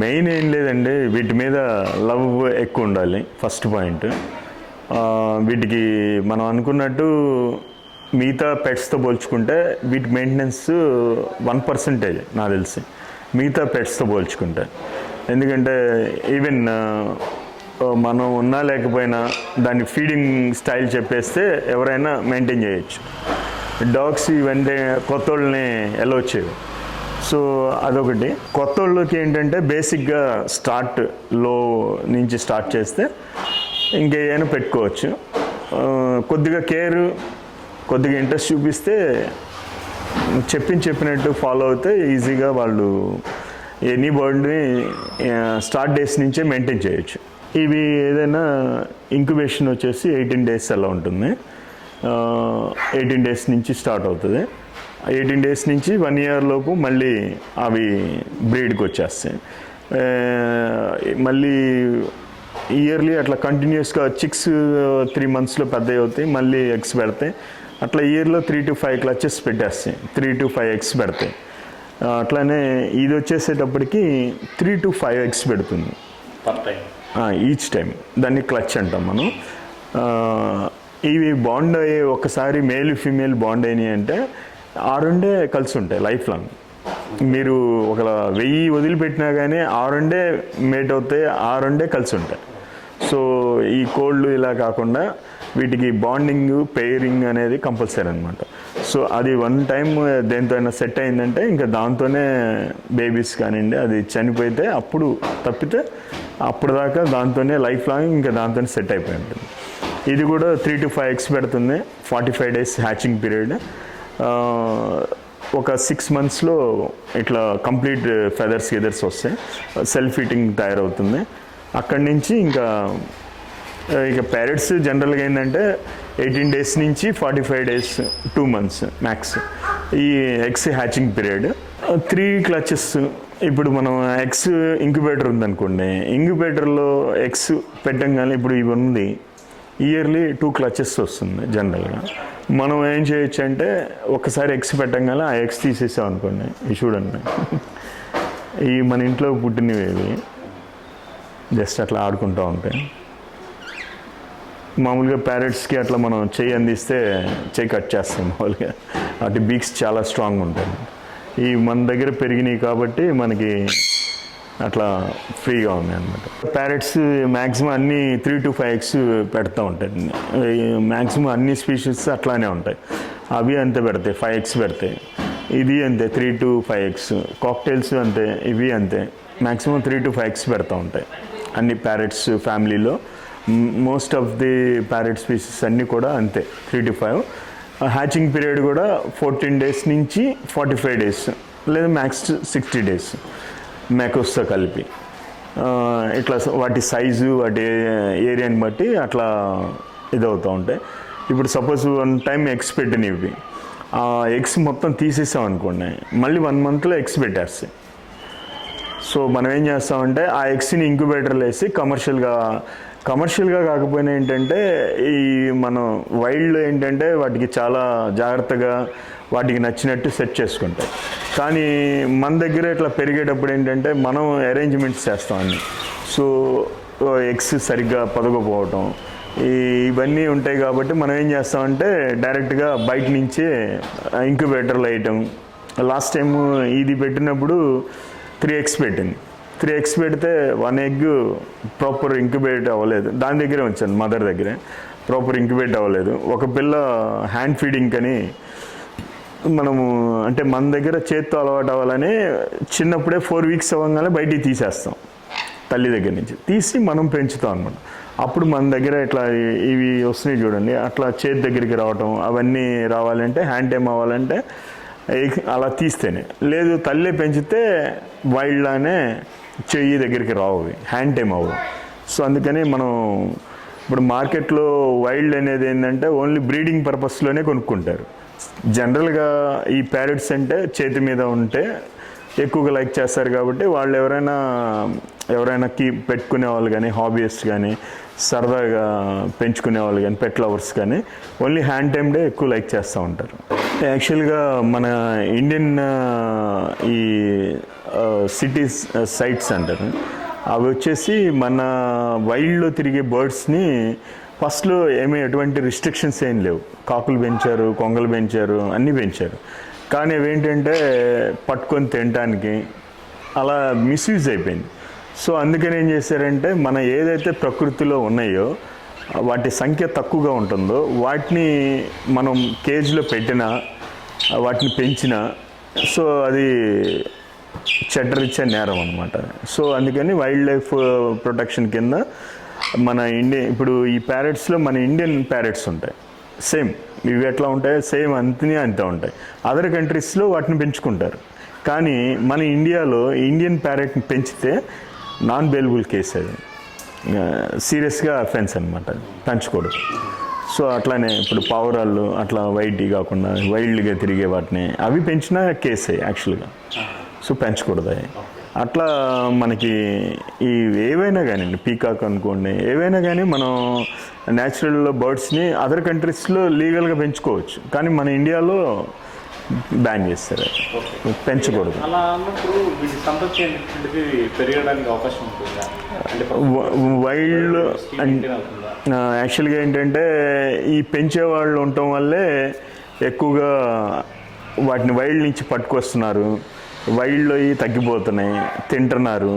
Main ఏం లేదండి, వీటి మీద లవ్ ఎక్కువ ఉండాలి ఫస్ట్ పాయింట్. వీటికి మనం అనుకున్నట్టు మిగతా పెట్స్తో పోల్చుకుంటే వీటి మెయింటెనెన్స్ 1% నాకు తెలిసి మిగతా పెట్స్తో పోల్చుకుంటే. ఎందుకంటే ఈవెన్ మనం ఉన్నా లేకపోయినా దాన్ని ఫీడింగ్ స్టైల్ చెప్పేస్తే ఎవరైనా మెయింటైన్ చేయొచ్చు. డాగ్స్ ఇవన్నీ కొత్త వాళ్ళని ఎలా వచ్చేవి. సో అదొకటి. కొత్త వాళ్ళకి ఏంటంటే బేసిక్గా లో నుంచి స్టార్ట్ చేస్తే ఇంకేమైనా పెట్టుకోవచ్చు. కొద్దిగా కేర్, కొద్దిగా ఇంట్రెస్ట్ చూపిస్తే చెప్పినట్టు ఫాలో అవుతే ఈజీగా వాళ్ళు ఎనీ బర్డ్ని స్టార్ట్ డేస్ నుంచే మెయింటైన్ చేయొచ్చు. ఇవి ఏదైనా ఇంక్యుబేషన్ వచ్చేసి 18 days అలా ఉంటుంది. 18 days నుంచి స్టార్ట్ అవుతుంది. 18 days నుంచి 1 year లోపు మళ్ళీ అవి బ్రీడ్కి వచ్చేస్తాయి. మళ్ళీ ఇయర్లీ అట్లా కంటిన్యూస్గా చిక్స్ 3 monthsలో పెద్దవి అవుతాయి, మళ్ళీ ఎగ్స్ పెడతాయి. అట్లా ఇయర్లో 3 to 5 clutches పెట్టేస్తాయి, 3 to 5 eggs పెడతాయి. అట్లానే ఇది వచ్చేసేటప్పటికి 3 to 5 eggs పెడుతుంది ఈచ్ టైం. దాన్ని క్లచ్ అంటాం మనం. ఇవి బాండ్ అయ్యే ఒకసారి మేల్ ఫీమేల్ బాండ్ అయినాయి అంటే 6 కలిసి ఉంటాయి లైఫ్ లాంగ్. మీరు ఒక 1000 వదిలిపెట్టినా కానీ 6 మేట్ అవుతాయి, 6 కలిసి ఉంటాయి. సో ఈ కోళ్ళు ఇలా కాకుండా వీటికి బాండింగ్, పెయిరింగ్ అనేది కంపల్సరీ అనమాట. సో అది 1 time దేంతో అయినా సెట్ అయిందంటే ఇంకా దాంతోనే బేబీస్ కానివ్వండి, అది చనిపోతే అప్పుడు తప్పితే అప్పుడు దాకా దాంతోనే లైఫ్ లాంగ్ ఇంకా దాంతోనే సెట్ అయిపోయి ఉంటుంది. ఇది కూడా 3 to 5 eggs పెడుతుంది. 45 days హ్యాచింగ్ పీరియడ్. ఒక 6 monthsలో ఇట్లా కంప్లీట్ ఫెదర్స్ వస్తాయి, సెల్ఫ్ ఈటింగ్ తయారవుతుంది. అక్కడి నుంచి ఇక ప్యారెట్స్ జనరల్గా ఏంటంటే 18 days నుంచి 45 days 2 months మ్యాక్స్ ఈ ఎగ్స్ హ్యాచింగ్ పీరియడ్. 3 clutches. ఇప్పుడు మనం ఎగ్స్ ఇంక్యుబేటర్ ఉందనుకోండి, ఇంక్యుబేటర్లో ఎగ్స్ పెట్టంగానే ఇప్పుడు ఇవి ఉంది, ఇయర్లీ 2 clutches వస్తుంది జనరల్గా. మనం ఏం చేయొచ్చు అంటే ఒకసారి ఎగ్స్ పెట్టంగానే ఆ ఎగ్స్ తీసేసాం అనుకోండి, ఇవి చూడండి, ఇవి మన ఇంట్లో పుట్టినవి, ఇవి జస్ట్ అట్లా ఆడుకుంటూ ఉంటాయి. మామూలుగా ప్యారెట్స్కి అట్లా మనం చెయ్యి అందిస్తే చెయ్యి కట్ చేస్తాం మామూలుగా. వాటి బీక్స్ చాలా స్ట్రాంగ్ ఉంటాయి. ఈ మన దగ్గర పెరిగినాయి కాబట్టి మనకి అట్లా ఫ్రీగా ఉన్నాయి అన్నమాట. ప్యారెట్స్ మ్యాక్సిమం అన్నీ 3 to 5 eggs పెడతా ఉంటాయి. మ్యాక్సిమం అన్ని స్పీషీస్ అట్లానే ఉంటాయి. అవి అంతే పెడతాయి, 5 eggs పెడతాయి. ఇది అంతే 3 to 5 eggs. కాక్టైల్స్ అంతే, ఇవి అంతే మ్యాక్సిమం 3 to 5 eggs పెడతా ఉంటాయి అన్ని ప్యారెట్స్ ఫ్యామిలీలో. Most of the parrot species అన్నీ కూడా అంతే 3 to 5. హ్యాచింగ్ పీరియడ్ కూడా 14 days నుంచి 45 days లేదా మ్యాక్స్ 60 days మేకోస్తో కలిపి. ఇట్లా వాటి సైజు, వాటి ఏరియాని బట్టి అట్లా ఇదవుతూ ఉంటాయి. ఇప్పుడు సపోజ్ 1 time ఎగ్స్ పెట్టినవి, ఆ ఎగ్స్ మొత్తం తీసేసాం అనుకోండి, మళ్ళీ 1 monthలో ఎగ్స్ పెట్టేస్తాయి. సో మనం ఏం చేస్తామంటే ఆ ఎగ్స్ని ఇంక్యుబేటర్లో వేసి కమర్షియల్గా కాకపోయినా ఏంటంటే ఈ మనం వైల్డ్లో ఏంటంటే వాటికి చాలా జాగ్రత్తగా వాటికి నచ్చినట్టు సెట్ చేసుకుంటాయి. కానీ మన దగ్గర ఇట్లా పెరిగేటప్పుడు ఏంటంటే మనం అరేంజ్మెంట్స్ చేస్తాం అన్నీ. సో ఎగ్స్ సరిగ్గా పొదగపోవటం ఇవన్నీ ఉంటాయి కాబట్టి మనం ఏం చేస్తామంటే డైరెక్ట్గా బయట నుంచే ఇంక్యుబేటర్లో వేయటం. లాస్ట్ టైం ఇది పెట్టినప్పుడు 3 eggs పెట్టింది. 3 eggs పెడితే 1 egg ప్రాపర్ ఇంక్యుబేట్ అవ్వలేదు, దాని దగ్గరే ఉంచాను, మదర్ దగ్గరే ప్రాపర్ ఇంక్యుబేట్ అవ్వలేదు. ఒక పిల్ల హ్యాండ్ ఫీడింగ్ అని మనము అంటే మన దగ్గర చేత్తో అలవాటు అవ్వాలని చిన్నప్పుడే 4 weeks అవ్వగానే బయటికి తీసేస్తాం, తల్లి దగ్గర నుంచి తీసి మనం పెంచుతాం అనమాట. అప్పుడు మన దగ్గర ఇట్లా ఇవి వస్తున్నాయి చూడండి, అట్లా చేతి దగ్గరికి రావటం అవన్నీ రావాలంటే హ్యాండ్ టైం అవ్వాలంటే అలా తీస్తేనే, లేదు తల్లి పెంచితే వైల్డ్లానే చెయ్యి దగ్గరికి రావు, హ్యాండ్ టైం అవ్వవు. సో అందుకని మనం ఇప్పుడు మార్కెట్లో వైల్డ్ అనేది ఏంటంటే ఓన్లీ బ్రీడింగ్ పర్పస్లోనే కొనుక్కుంటారు. జనరల్గా ఈ ప్యారెట్స్ అంటే చేతి మీద ఉంటే ఎక్కువగా లైక్ చేస్తారు కాబట్టి వాళ్ళు ఎవరైనా ఎవరైనా పెట్టుకునే వాళ్ళు కానీ హాబీయిస్ట్ కానీ సరదాగా పెంచుకునే వాళ్ళు కానీ పెట్ లవర్స్ కానీ ఓన్లీ హ్యాండ్ టైమ్డే ఎక్కువ లైక్ చేస్తూ ఉంటారు. యాక్చువల్గా మన ఇండియన్ ఈ సిటీస్ సైట్స్ అంటారు, అవి వచ్చేసి మన వైల్డ్లో తిరిగే బర్డ్స్ని ఫస్ట్లో ఎటువంటి రిస్ట్రిక్షన్స్ ఏం లేవు. కాకులు పెంచారు, కొంగలు పెంచారు, అన్నీ పెంచారు. కానీ అవేంటంటే పట్టుకొని తినడానికి అలా మిస్యూజ్ అయిపోయింది. సో అందుకని ఏం చేశారంటే మన ఏదైతే ప్రకృతిలో ఉన్నాయో వాటి సంఖ్య తక్కువగా ఉంటుందో వాటిని మనం కేజ్లో పెట్టినా వాటిని పెంచినా సో అది చట్టరీత్యా నేరం అనమాట. సో అందుకని వైల్డ్ లైఫ్ ప్రొటెక్షన్ కింద మన ఇప్పుడు ఈ ప్యారెట్స్లో మన ఇండియన్ ప్యారెట్స్ ఉంటాయి, సేమ్ ఇవి ఎట్లా ఉంటాయి సేమ్ అంతే ఉంటాయి. అదర్ కంట్రీస్లో వాటిని పెంచుకుంటారు. కానీ మన ఇండియాలో ఇండియన్ ప్యారెట్ని పెంచితే నాన్ బెయిలబుల్ కేసు, అది సీరియస్గా అఫెన్స్ అనమాట, పెంచకూడదు. సో అట్లానే ఇప్పుడు పావురాళ్ళు అట్లా వైట్వి కాకుండా వైల్డ్గా తిరిగే వాటిని అవి పెంచినా కేసే యాక్చువల్గా. సో పెంచకూడదు అవి. అట్లా మనకి ఈ ఏవైనా కానివ్వండి, పీకాక్ అనుకోండి, ఏవైనా కానీ మనం న్యాచురల్ బర్డ్స్ని అదర్ కంట్రీస్లో లీగల్గా పెంచుకోవచ్చు. కానీ మన ఇండియాలో బ్యాన్ చేస్తారు, పెంచకూడదు. అలా అన్నప్పుడు వీటి సంతతి పెరగడానికి అవకాశం ఉంటుందా? వైల్డ్ యాక్చువల్గా ఏంటంటే ఈ పెంచే వాళ్ళు ఉండటం వల్లే ఎక్కువగా వాటిని వైల్డ్ నుంచి పట్టుకొస్తున్నారు, వైల్డ్లో తగ్గిపోతున్నాయి, తింటున్నారు.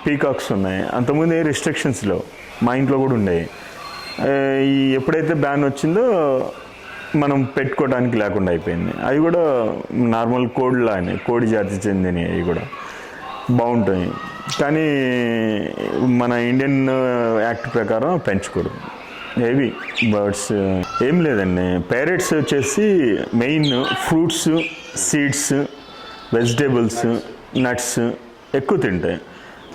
పీకాక్స్ ఉన్నాయి, అంతకుముందు ఏ రిస్ట్రిక్షన్స్ లేవు, మా ఇంట్లో కూడా ఉండేవి. ఎప్పుడైతే బ్యాన్ వచ్చిందో మనం పెట్టుకోవడానికి లేకుండా అయిపోయింది. అవి కూడా నార్మల్ కోడిలానే, కోడి జాతి చెందినవి, అవి కూడా బాగుంటాయి. కానీ మన ఇండియన్ యాక్ట్ ప్రకారం పెంచకూడదు ఏవి బర్డ్స్. ఏం లేదండి, ప్యారెట్స్ వచ్చేసి main fruits, seeds, vegetables, nuts ఎక్కువ తింటాయి,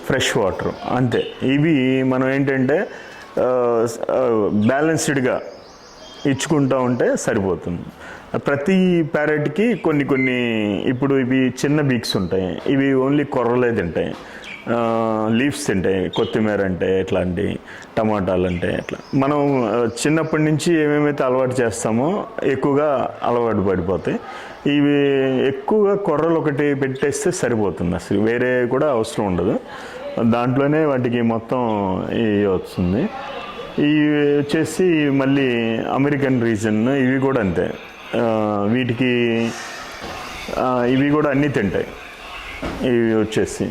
ఫ్రెష్ వాటర్ అంతే. ఇవి మనం ఏంటంటే బ్యాలెన్స్డ్గా ఇచ్చుకుంటూ ఉంటే సరిపోతుంది. ప్రతి ప్యారెట్కి కొన్ని ఇప్పుడు ఇవి చిన్న బీక్స్ ఉంటాయి, ఇవి ఓన్లీ కొర్రలే తింటాయి, లీవ్స్ తింటాయి, కొత్తిమీర అంటే ఇట్లాంటి టమాటాలు అంటే ఇట్లా. మనం చిన్నప్పటి నుంచి ఏమేమైతే అలవాటు చేస్తామో ఎక్కువగా అలవాటు పడిపోతాయి. ఇవి ఎక్కువగా కొర్రలు ఒకటి పెట్టేస్తే సరిపోతుంది, అసలు వేరే కూడా అవసరం ఉండదు. దాంట్లోనే వాటికి మొత్తం ఇది వస్తుంది. ఇవి వచ్చేసి మళ్ళీ అమెరికన్ రీజన్, ఇవి కూడా అంతే. వీటికి ఇవి కూడా అన్నీ తింటాయి. ఇవి వచ్చేసి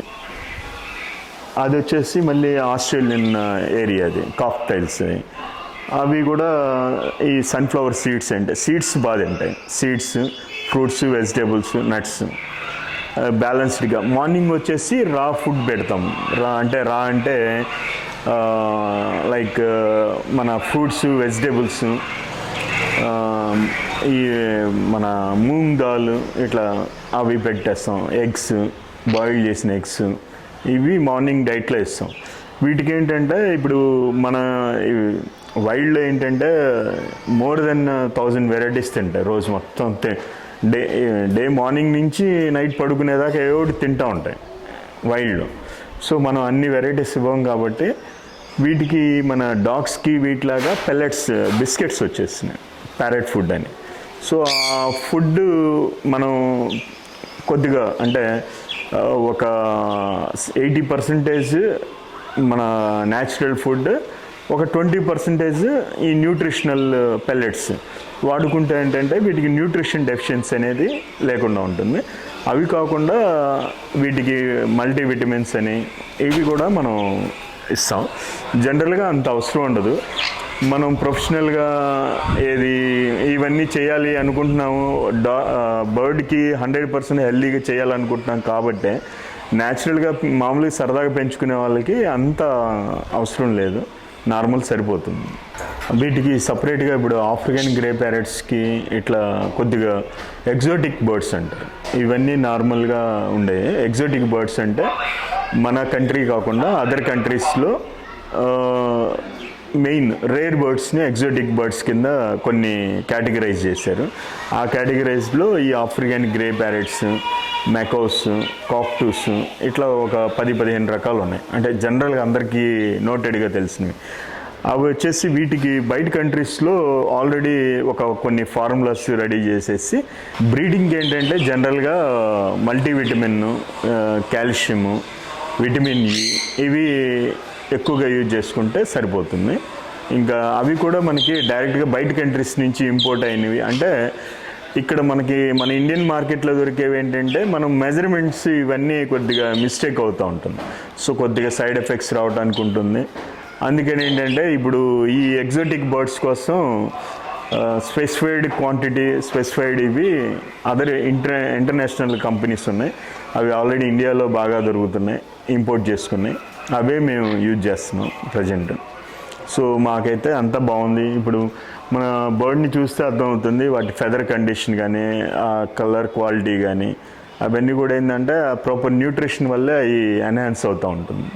అది వచ్చేసి మళ్ళీ ఆస్ట్రేలియన్ ఏరియా, అది కాక్టైల్స్. అవి కూడా ఈ సన్ఫ్లవర్ సీడ్స్ అంటే సీడ్స్ బాగా తింటాయి. సీడ్స్, ఫ్రూట్స్, వెజిటేబుల్స్, నట్స్ బ్యాలెన్స్డ్గా. మార్నింగ్ వచ్చేసి రా ఫుడ్ పెడతాం. రా అంటే లైక్ మన ఫ్రూట్స్, వెజిటేబుల్స్, ఈ మన మూంగ్ దాల్ ఇట్లా అవి పెట్టేస్తాం. ఎగ్స్, బాయిల్ చేసిన ఎగ్స్, ఇవి మార్నింగ్ డైట్లో ఇస్తాం. వీటికి ఏంటంటే ఇప్పుడు మన వైల్డ్లో ఏంటంటే మోర్ దెన్ 1000 వెరైటీస్ తింటాయి రోజు మొత్తం. డే మార్నింగ్ నుంచి నైట్ పడుకునేదాకా ఏవో ఒకటి తింటూ ఉంటాయి వైల్డ్లో. సో మనం అన్ని వెరైటీస్ ఇవ్వం కాబట్టి వీటికి మన డాగ్స్కి వీటిలాగా పెల్లెట్స్, బిస్కెట్స్ వచ్చేస్తున్నాయి, ప్యారెట్ ఫుడ్ అని. సో ఆ ఫుడ్ మనం కొద్దిగా అంటే ఒక 80% మన న్యాచురల్ ఫుడ్, ఒక 20% ఈ న్యూట్రిషనల్ పెల్లెట్స్ వాడుకుంటే ఏంటంటే వీటికి న్యూట్రిషన్ డెఫిషియన్సీ అనేది లేకుండా ఉంటుంది. అవి కాకుండా వీటికి మల్టీవిటమిన్స్ అని ఇవి కూడా మనం ఇస్తాం. జనరల్గా అంత అవసరం ఉండదు. మనం ప్రొఫెషనల్గా ఇవన్నీ చేయాలి అనుకుంటున్నాము, బర్డ్కి 100% హెల్తీగా చేయాలనుకుంటున్నాం కాబట్టి న్యాచురల్గా మామూలుగా సరదాగా పెంచుకునే వాళ్ళకి అంత అవసరం లేదు, నార్మల్ సరిపోతుంది. వీటికి సపరేట్గా ఇప్పుడు ఆఫ్రికన్ గ్రే ప్యారెట్స్కి ఇట్లా కొద్దిగా ఎగ్జోటిక్ బర్డ్స్ అంటారు. ఇవన్నీ నార్మల్గా ఉండే ఎగ్జోటిక్ బర్డ్స్ అంటే మన కంట్రీ కాకుండా అదర్ కంట్రీస్లో మెయిన్ రేర్ బర్డ్స్ని ఎగ్జోటిక్ బర్డ్స్ కింద కొన్ని కేటగిరైజ్ చేశారు. ఆ కేటగిరైజ్లో ఈ ఆఫ్రికన్ గ్రే ప్యారెట్స్, మెకోస్, కాక్టూస్ ఇట్లా ఒక 10-15 రకాలు ఉన్నాయి. అంటే జనరల్గా అందరికీ నోటెడ్గా తెలిసినవి. అవి వచ్చేసి వీటికి బయట కంట్రీస్లో ఆల్రెడీ కొన్ని ఫార్ములాస్ రెడీ చేసేసి బ్రీడింగ్ ఏంటంటే జనరల్గా మల్టీవిటమిన్, కాల్షియము, విటమిన్ ఇ ఇవి ఎక్కువగా యూజ్ చేసుకుంటే సరిపోతుంది. ఇంకా అవి కూడా మనకి డైరెక్ట్గా బయట కంట్రీస్ నుంచి ఇంపోర్ట్ అయినవి. అంటే ఇక్కడ మనకి మన ఇండియన్ మార్కెట్లో దొరికేవి ఏంటంటే మనం మెజర్మెంట్స్ ఇవన్నీ కొద్దిగా మిస్టేక్ అవుతూ ఉంటుంది. సో కొద్దిగా సైడ్ ఎఫెక్ట్స్ రావడానికి ఉంటుంది. అందుకని ఏంటంటే ఇప్పుడు ఈ ఎగ్జోటిక్ బర్డ్స్ కోసం స్పెసిఫైడ్ క్వాంటిటీ, స్పెసిఫైడ్ ఇవి అదర్ ఇంటర్నేషనల్ కంపెనీస్ ఉన్నాయి. అవి ఆల్రెడీ ఇండియాలో బాగా దొరుకుతున్నాయి, ఇంపోర్ట్ చేసుకున్నాయి. అవే మేము యూజ్ చేస్తున్నాం ప్రజెంట్. సో మాకైతే అంతా బాగుంది. ఇప్పుడు మన బర్డ్ని చూస్తే అర్థమవుతుంది వాటి ఫెదర్ కండిషన్ కానీ, ఆ కలర్ క్వాలిటీ కానీ అవన్నీ కూడా ఏంటంటే ప్రాపర్ న్యూట్రిషన్ వల్లే అవి ఎన్హాన్స్ అవుతూ ఉంటుంది.